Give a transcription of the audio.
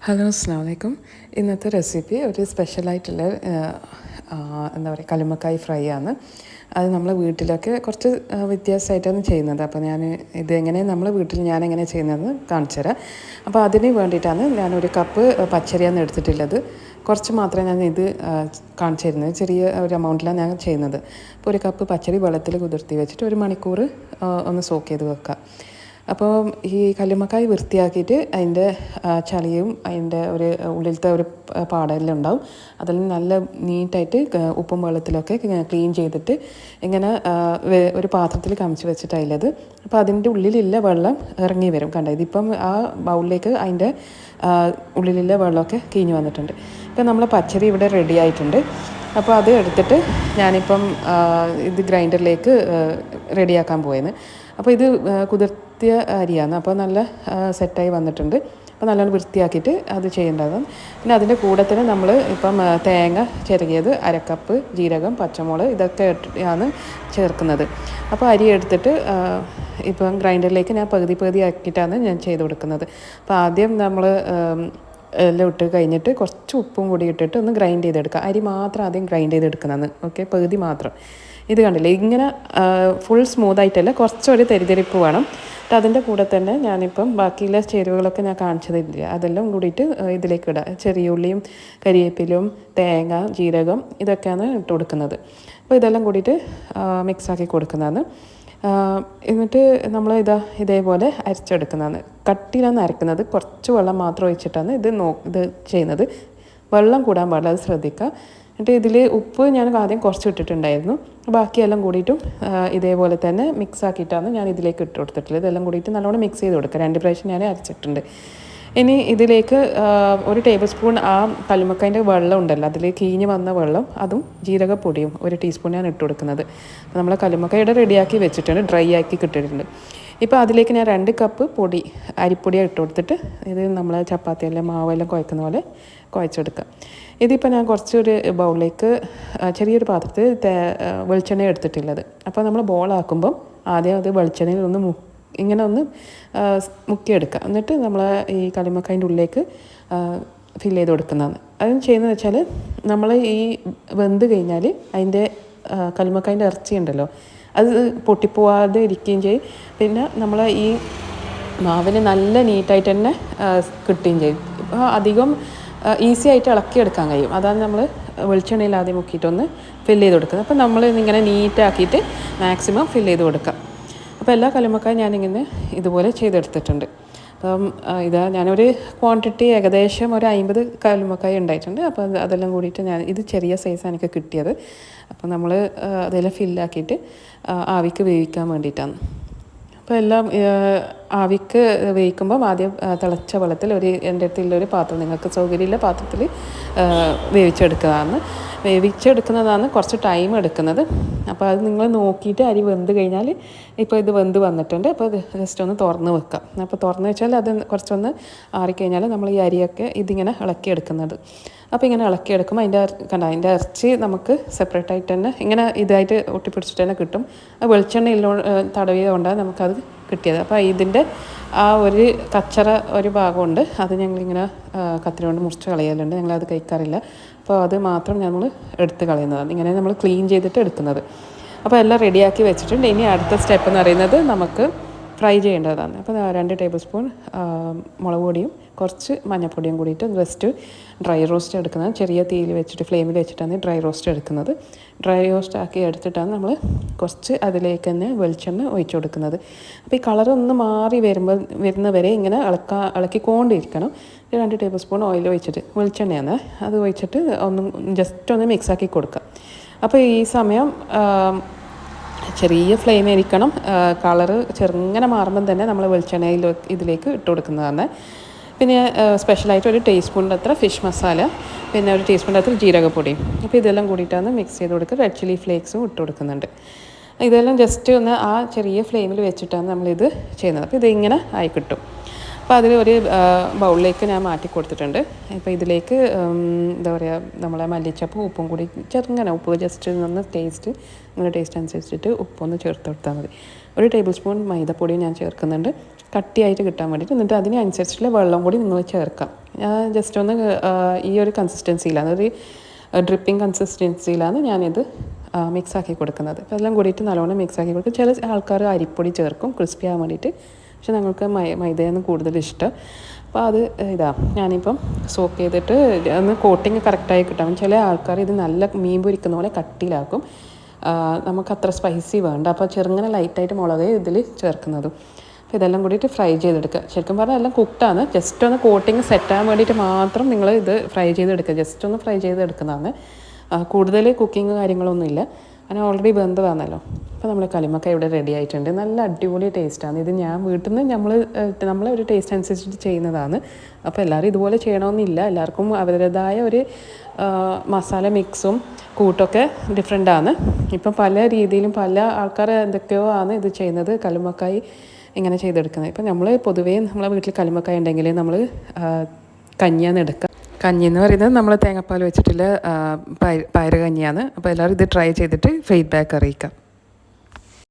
Hello അസ്സലാമു അലൈക്കും. ഇന്നത്തെ റെസിപ്പി ഒരു സ്പെഷ്യലായിട്ടുള്ള എന്താ പറയുക കല്ലുമ്മക്കായ് ഫ്രൈ ആണ്. അത് നമ്മളെ വീട്ടിലൊക്കെ കുറച്ച് വ്യത്യാസമായിട്ടാണ് ചെയ്യുന്നത്. അപ്പോൾ ഇതെങ്ങനെ നമ്മളെ വീട്ടിൽ ഞാനെങ്ങനെ ചെയ്യുന്നതെന്ന് കാണിച്ചു തരാം. അപ്പോൾ അതിന് വേണ്ടിയിട്ടാണ് ഞാനൊരു കപ്പ് പച്ചരിയാണ് എടുത്തിട്ടുള്ളത്. കുറച്ച് മാത്രമേ ഞാൻ ഇത് കാണിച്ചു തരുന്നത്, ചെറിയ ഒരു എമൗണ്ടിലാണ് ഞാൻ ചെയ്യുന്നത്. അപ്പോൾ ഒരു കപ്പ് പച്ചരി വെള്ളത്തിൽ കുതിർത്തി വെച്ചിട്ട് 1 മണിക്കൂർ ഒന്ന് സോക്ക് ചെയ്ത് വെക്കുക. അപ്പോൾ ഈ കല്ലുമ്മക്കായ് വൃത്തിയാക്കിയിട്ട് അതിൻ്റെ ചളിയും അതിൻ്റെ ഒരു ഉള്ളിലത്തെ ഒരു പാടെല്ലാം ഉണ്ടാവും. അതെല്ലാം നല്ല നീറ്റായിട്ട് ഉപ്പും വെള്ളത്തിലൊക്കെ ക്ലീൻ ചെയ്തിട്ട് ഇങ്ങനെ ഒരു പാത്രത്തിൽ കമിച്ച് വെച്ചിട്ടായില്ലത്. അപ്പോൾ അതിൻ്റെ ഉള്ളിലുള്ള വെള്ളം ഇറങ്ങി വരും. കണ്ടോ, ഇതിപ്പം ആ ബൗളിലേക്ക് അതിൻ്റെ ഉള്ളിലുള്ള വെള്ളമൊക്കെ കീഞ്ഞ് വന്നിട്ടുണ്ട്. ഇപ്പം നമ്മൾ പച്ചരി ഇവിടെ റെഡി ആയിട്ടുണ്ട്. അപ്പോൾ അത് എടുത്തിട്ട് ഞാനിപ്പം ഇത് ഗ്രൈൻഡറിലേക്ക് റെഡിയാക്കാൻ പോയത്. അപ്പോൾ ഇത് കുതിർത്തിയ അരിയാണ്. അപ്പോൾ നല്ല സെറ്റായി വന്നിട്ടുണ്ട്. അപ്പോൾ നല്ലോണം വൃത്തിയാക്കിയിട്ട് അത് ചെയ്യേണ്ടതാണ്. പിന്നെ അതിൻ്റെ കൂടെ തന്നെ നമ്മൾ ഇപ്പം തേങ്ങ ചിരകിയത് 1/2 കപ്പ്, ജീരകം, പച്ചമുളക് ഇതൊക്കെ ആണ് ചേർക്കുന്നത്. അപ്പോൾ അരി എടുത്തിട്ട് ഇപ്പം ഗ്രൈൻഡറിലേക്ക് ഞാൻ പകുതി ആക്കിയിട്ടാണ് ഞാൻ ചെയ്ത് കൊടുക്കുന്നത്. അപ്പോൾ ആദ്യം നമ്മൾ എല്ലാം ഇട്ട് കഴിഞ്ഞിട്ട് കുറച്ച് ഉപ്പും കൂടി ഇട്ടിട്ട് ഒന്ന് ഗ്രൈൻഡ് ചെയ്തെടുക്കുക. അരി മാത്രം ആദ്യം ഗ്രൈൻഡ് ചെയ്തെടുക്കുന്നതാണ്. ഓക്കെ, പകുതി മാത്രം. ഇത് കണ്ടില്ലേ, ഇങ്ങനെ ഫുൾ സ്മൂത്തായിട്ടല്ല, കുറച്ചൊരു തെരിതെരിപ്പ് വേണം. എന്നിട്ട് അതിൻ്റെ കൂടെ തന്നെ ഞാനിപ്പം ബാക്കിയുള്ള ചേരുവകളൊക്കെ ഞാൻ കാണിച്ചതില്ല, അതെല്ലാം കൂടിയിട്ട് ഇതിലേക്ക് ഇടുക. ചെറിയ ഉള്ളിയും കരിവേപ്പിലും തേങ്ങ, ജീരകം ഇതൊക്കെയാണ് ഇട്ട് കൊടുക്കുന്നത്. അപ്പോൾ ഇതെല്ലാം കൂടിയിട്ട് മിക്സാക്കി കൊടുക്കുന്നതാണ്. എന്നിട്ട് നമ്മൾ ഇതേപോലെ അരച്ചെടുക്കുന്നതാണ്. കട്ടിയിലാണ് അരക്കുന്നത്. കുറച്ച് വെള്ളം മാത്രം ഒഴിച്ചിട്ടാണ് ഇത് ചെയ്യുന്നത്. വെള്ളം കൂടാൻ പാടില്ല, അത് ശ്രദ്ധിക്കുക. എന്നിട്ട് ഇതിൽ ഉപ്പ് ഞാൻ ആദ്യം കുറച്ച് ഇട്ടിട്ടുണ്ടായിരുന്നു. ബാക്കിയെല്ലാം കൂടിയിട്ടും ഇതേപോലെ തന്നെ മിക്സ് ആക്കിയിട്ടാണ് ഞാൻ ഇതിലേക്ക് ഇട്ട് കൊടുത്തിട്ടുള്ളത്. ഇതെല്ലാം കൂടിയിട്ട് നല്ലോണം മിക്സ് ചെയ്ത് കൊടുക്കുക. 2 പ്രാവശ്യം ഞാൻ അരച്ചിട്ടുണ്ട്. ഇനി ഇതിലേക്ക് 1 ടേബിൾ സ്പൂൺ ആ കല്ലുമ്മക്കായൻ്റെ വെള്ളം ഉണ്ടല്ലോ, അതിൽ കീഞ്ഞ് വന്ന വെള്ളം, അതും ജീരകപ്പൊടിയും 1 ടീസ്പൂൺ ഞാൻ ഇട്ട് കൊടുക്കുന്നത്. അപ്പോൾ നമ്മൾ കല്ലുമ്മക്കായുടെ റെഡിയാക്കി വെച്ചിട്ടുണ്ട്, ഡ്രൈ ആക്കി കിട്ടിയിട്ടുണ്ട്. ഇപ്പോൾ അതിലേക്ക് ഞാൻ 2 കപ്പ് അരിപ്പൊടിയാണ് ഇട്ട് കൊടുത്തിട്ട് ഇത് നമ്മൾ ചപ്പാത്തിയെല്ലാം മാവെല്ലാം കുഴക്കുന്ന പോലെ കുഴച്ചെടുക്കുക. ഇതിപ്പോൾ ഞാൻ കുറച്ചൊരു ബൗളിലേക്ക് ചെറിയൊരു പാത്രത്തിൽ വെളിച്ചെണ്ണ എടുത്തിട്ടുള്ളത്. അപ്പോൾ നമ്മൾ ബോളാക്കുമ്പം ആദ്യം അത് വെളിച്ചെണ്ണയിൽ ഇങ്ങനെ ഒന്ന് മുക്കിയെടുക്കുക. എന്നിട്ട് നമ്മൾ ഈ കല്ലുമ്മക്കായൻ്റെ ഉള്ളിലേക്ക് ഫില്ല് ചെയ്ത് കൊടുക്കുന്നതാണ്. അത് ചെയ്യുന്നത് വെച്ചാൽ നമ്മൾ ഈ വെന്ത് കഴിഞ്ഞാൽ അതിൻ്റെ കല്ലുമ്മക്കായൻ്റെ ഇറച്ചി ഉണ്ടല്ലോ, അത് പൊട്ടിപ്പോവാതെ ഇരിക്കുകയും ചെയ്യും. പിന്നെ നമ്മൾ ഈ മാവിന് നല്ല നീറ്റായിട്ട് തന്നെ കിട്ടുകയും ചെയ്യും. ഇപ്പോൾ അധികം ഈസി ആയിട്ട് ഇളക്കിയെടുക്കാൻ കഴിയും. അതാണ് നമ്മൾ വെളിച്ചെണ്ണയിൽ ആദ്യം മുക്കിയിട്ടൊന്ന് ഫില്ല് ചെയ്ത് കൊടുക്കുന്നത്. അപ്പോൾ നമ്മൾ ഇങ്ങനെ നീറ്റാക്കിയിട്ട് മാക്സിമം ഫില്ല് ചെയ്ത് കൊടുക്കാം. അപ്പോൾ എല്ലാ കല്ലുമ്മക്കായും ഞാനിങ്ങനെ ഇതുപോലെ ചെയ്തെടുത്തിട്ടുണ്ട്. അപ്പം ഞാനൊരു ക്വാണ്ടിറ്റി ഏകദേശം ഒരു 50 കല്ലുമ്മക്കായ ഉണ്ടായിട്ടുണ്ട്. അപ്പോൾ അതെല്ലാം കൂടിയിട്ട് ഇത് ചെറിയ സൈസാണ് എനിക്ക് കിട്ടിയത്. അപ്പോൾ നമ്മൾ അതെല്ലാം ഫില്ലാക്കിയിട്ട് ആവിക്ക് വേവിക്കാൻ വേണ്ടിയിട്ടാണ്. അപ്പോൾ എല്ലാം ആവിക്ക് വേവിക്കുമ്പം ആദ്യം തിളച്ച വെള്ളത്തിൽ എൻ്റെ അടുത്തുള്ളൊരു പാത്രം, നിങ്ങൾക്ക് സൗകര്യമുള്ള പാത്രത്തിൽ വേവിച്ചെടുക്കുന്നതാണ് കുറച്ച് ടൈം എടുക്കുന്നത്. അപ്പോൾ അത് നിങ്ങൾ നോക്കിയിട്ട് അരി വെന്ത് കഴിഞ്ഞാൽ, ഇപ്പോൾ ഇത് വെന്ത് വന്നിട്ടുണ്ട്. അപ്പോൾ ഇത് ജസ്റ്റ് ഒന്ന് തുറന്ന് വെക്കാം. അപ്പോൾ തുറന്ന് വെച്ചാൽ അത് കുറച്ചൊന്ന് ആറിക്കഴിഞ്ഞാൽ നമ്മൾ ഈ അരിയൊക്കെ ഇതിങ്ങനെ ഇളക്കിയെടുക്കുന്നത്. അപ്പോൾ ഇങ്ങനെ ഇളക്കിയെടുക്കുമ്പോൾ അതിൻ്റെ ഇറച്ചി നമുക്ക് സെപ്പറേറ്റായിട്ട് തന്നെ ഇങ്ങനെ ഇതായിട്ട് ഒട്ടിപ്പിടിച്ചിട്ട് തന്നെ കിട്ടും. വെളിച്ചെണ്ണ തടവിയത് കൊണ്ടാണ് നമുക്കത് കിട്ടിയത്. അപ്പോൾ ഇതിൻ്റെ ആ ഒരു കച്ചറ ഒരു ഭാഗമുണ്ട്, അത് ഞങ്ങളിങ്ങനെ കത്തിരി കൊണ്ട് മുറിച്ച് കളയലുണ്ട്. ഞങ്ങളത് കഴിക്കാറില്ല. അപ്പോൾ അത് മാത്രം നമ്മൾ എടുത്ത് കളയുന്നതാണ്. ഇങ്ങനെ നമ്മൾ ക്ലീൻ ചെയ്തിട്ട് എടുക്കുന്നത്. അപ്പോൾ എല്ലാം റെഡിയാക്കി വെച്ചിട്ടുണ്ട്. ഇനി അടുത്ത സ്റ്റെപ്പ് എന്ന് പറയുന്നത് നമുക്ക് ഫ്രൈ ചെയ്യേണ്ടതാണ്. അപ്പോൾ 2 ടേബിൾ സ്പൂൺ മുളക് പൊടിയും കുറച്ച് മഞ്ഞൾപ്പൊടിയും കൂടിയിട്ട് ജസ്റ്റ് ഡ്രൈ റോസ്റ്റ് എടുക്കുന്നത്. ചെറിയ തീയിൽ വെച്ചിട്ട് ഫ്ലെയിമിൽ വെച്ചിട്ടാണ് ഡ്രൈ റോസ്റ്റ് എടുക്കുന്നത്. ഡ്രൈ റോസ്റ്റ് ആക്കി എടുത്തിട്ടാണ് നമ്മൾ കുറച്ച് അതിലേക്ക് തന്നെ വെളിച്ചെണ്ണ ഒഴിച്ചു കൊടുക്കുന്നത്. അപ്പോൾ ഈ കളറൊന്ന് മാറി വരുന്നവരെ ഇങ്ങനെ ഇളക്കിക്കൊണ്ടിരിക്കണം. 2 ടേബിൾ സ്പൂൺ ഓയിൽ ഒഴിച്ചിട്ട്, വെളിച്ചെണ്ണയാണ് അത് ഒഴിച്ചിട്ട് ജസ്റ്റ് ഒന്ന് മിക്സാക്കി കൊടുക്കുക. അപ്പോൾ ഈ സമയം ചെറിയ ഫ്ലെയിം ആയിരിക്കണം. കളറ് ചെറുങ്ങനെ മാറുമ്പം തന്നെ നമ്മൾ വെളിച്ചെണ്ണയിൽ ഇതിലേക്ക് ഇട്ട് കൊടുക്കുന്നതാണ്. പിന്നെ സ്പെഷ്യലായിട്ട് 1 ടീസ്പൂണിൻ്റെ അത്ര ഫിഷ് മസാല, പിന്നെ 1 ടീസ്പൂണിൻ്റെ അത്ര ജീരകപ്പൊടിയും. അപ്പോൾ ഇതെല്ലാം കൂടിയിട്ടാണ് മിക്സ് ചെയ്ത് കൊടുക്കുക. റെഡ് ചില്ലി ഫ്ലേക്സും ഇട്ട് കൊടുക്കുന്നുണ്ട്. ഇതെല്ലാം ജസ്റ്റ് ഒന്ന് ആ ചെറിയ ഫ്ലെയിമിൽ വെച്ചിട്ടാണ് നമ്മളിത് ചെയ്യുന്നത്. അപ്പോൾ ഇതിങ്ങനെ ആയി കിട്ടും. അപ്പോൾ അതിൽ ഒരു ബൗളിലേക്ക് ഞാൻ മാറ്റി കൊടുത്തിട്ടുണ്ട്. ഇപ്പോൾ ഇതിലേക്ക് എന്താ പറയുക, നമ്മളെ മല്ലിച്ചപ്പും ഉപ്പും കൂടി ചെറുങ്ങനെ ഉപ്പ് ജസ്റ്റ് ഒന്ന് നിങ്ങളുടെ ടേസ്റ്റ് അനുസരിച്ചിട്ട് ഉപ്പൊന്ന് ചേർത്ത് കൊടുത്താൽ മതി. 1 ടേബിൾ സ്പൂൺ മൈദപ്പൊടിയും ഞാൻ ചേർക്കുന്നുണ്ട്, കട്ടിയായിട്ട് കിട്ടാൻ വേണ്ടിയിട്ട്. എന്നിട്ട് അതിനനുസരിച്ചുള്ള വെള്ളം കൂടി നിങ്ങൾ ചേർക്കാം. ഞാൻ ജസ്റ്റ് ഒന്ന് ഈ ഒരു കൺസിസ്റ്റൻസിയിലാണ്, ഒരു ഡ്രിപ്പിംഗ് കൺസിസ്റ്റൻസിയിലാണ് ഞാനിത് മിക്സാക്കി കൊടുക്കുന്നത്. അപ്പോൾ എല്ലാം കൂടിയിട്ട് നല്ലോണം മിക്സാക്കി കൊടുക്കും. ചില ആൾക്കാർ അരിപ്പൊടി ചേർക്കും ക്രിസ്പി ആകാൻ വേണ്ടിയിട്ട്, പക്ഷെ ഞങ്ങൾക്ക് മൈദയാണ് കൂടുതൽ ഇഷ്ടം. അപ്പോൾ അത് ഞാനിപ്പം സോക്ക് ചെയ്തിട്ട് ഒന്ന് കോട്ടിങ് കറക്റ്റായി കിട്ടാം. ചില ആൾക്കാർ ഇത് നല്ല മീൻ പൊരിക്കുന്ന പോലെ കട്ടിയിലാക്കും. നമുക്ക് അത്ര സ്പൈസി വേണ്ട, അപ്പോൾ ചെറുങ്ങനെ ലൈറ്റായിട്ട് മുളക് ഇതിൽ ചേർക്കുന്നതും. അപ്പോൾ ഇതെല്ലാം കൂടിയിട്ട് ഫ്രൈ ചെയ്തെടുക്കുക. ശരിക്കും പറഞ്ഞാൽ എല്ലാം കുക്ക്ഡാണ്, ജസ്റ്റ് ഒന്ന് കോട്ടിങ് സെറ്റാകാൻ വേണ്ടിയിട്ട് മാത്രം നിങ്ങൾ ഇത് ഫ്രൈ ചെയ്തെടുക്കുക. ജസ്റ്റ് ഒന്ന് ഫ്രൈ ചെയ്തെടുക്കുന്നതാണ്, കൂടുതൽ കുക്കിങ് കാര്യങ്ങളൊന്നുമില്ല. അങ്ങനെ ഓൾറെഡി ബന്ധമാണല്ലോ. അപ്പോൾ നമ്മൾ കല്ലുമ്മക്കായ ഇവിടെ റെഡി ആയിട്ടുണ്ട്. നല്ല അടിപൊളി ടേസ്റ്റാണ് ഇത്. ഞാൻ വീട്ടിൽ നിന്ന് നമ്മളെ ഒരു ടേസ്റ്റ് അനുസരിച്ചിട്ട് ചെയ്യുന്നതാണ്. അപ്പോൾ എല്ലാവരും ഇതുപോലെ ചെയ്യണമെന്നില്ല, എല്ലാവർക്കും അവരുടേതായ ഒരു മസാല മിക്സും കൂട്ടൊക്കെ ഡിഫറെൻ്റാണ്. ഇപ്പം പല രീതിയിലും പല ആൾക്കാർ എന്തൊക്കെയോ ആണ് ഇത് ചെയ്യുന്നത്, കല്ലുമ്മക്കായ ഇങ്ങനെ ചെയ്തെടുക്കുന്നത്. ഇപ്പം നമ്മൾ പൊതുവേ നമ്മളെ വീട്ടിൽ കല്ലുമ്മക്കായ ഉണ്ടെങ്കിൽ നമ്മൾ കഞ്ഞിയാണ് എടുക്കുക. കഞ്ഞി എന്ന് പറയുന്നത് നമ്മൾ തേങ്ങാപ്പാൽ വെച്ചിട്ടുള്ള പയറ് കഞ്ഞിയാണ്. അപ്പോൾ എല്ലാവരും ഇത് ട്രൈ ചെയ്തിട്ട് ഫീഡ്ബാക്ക് അറിയിക്കാം.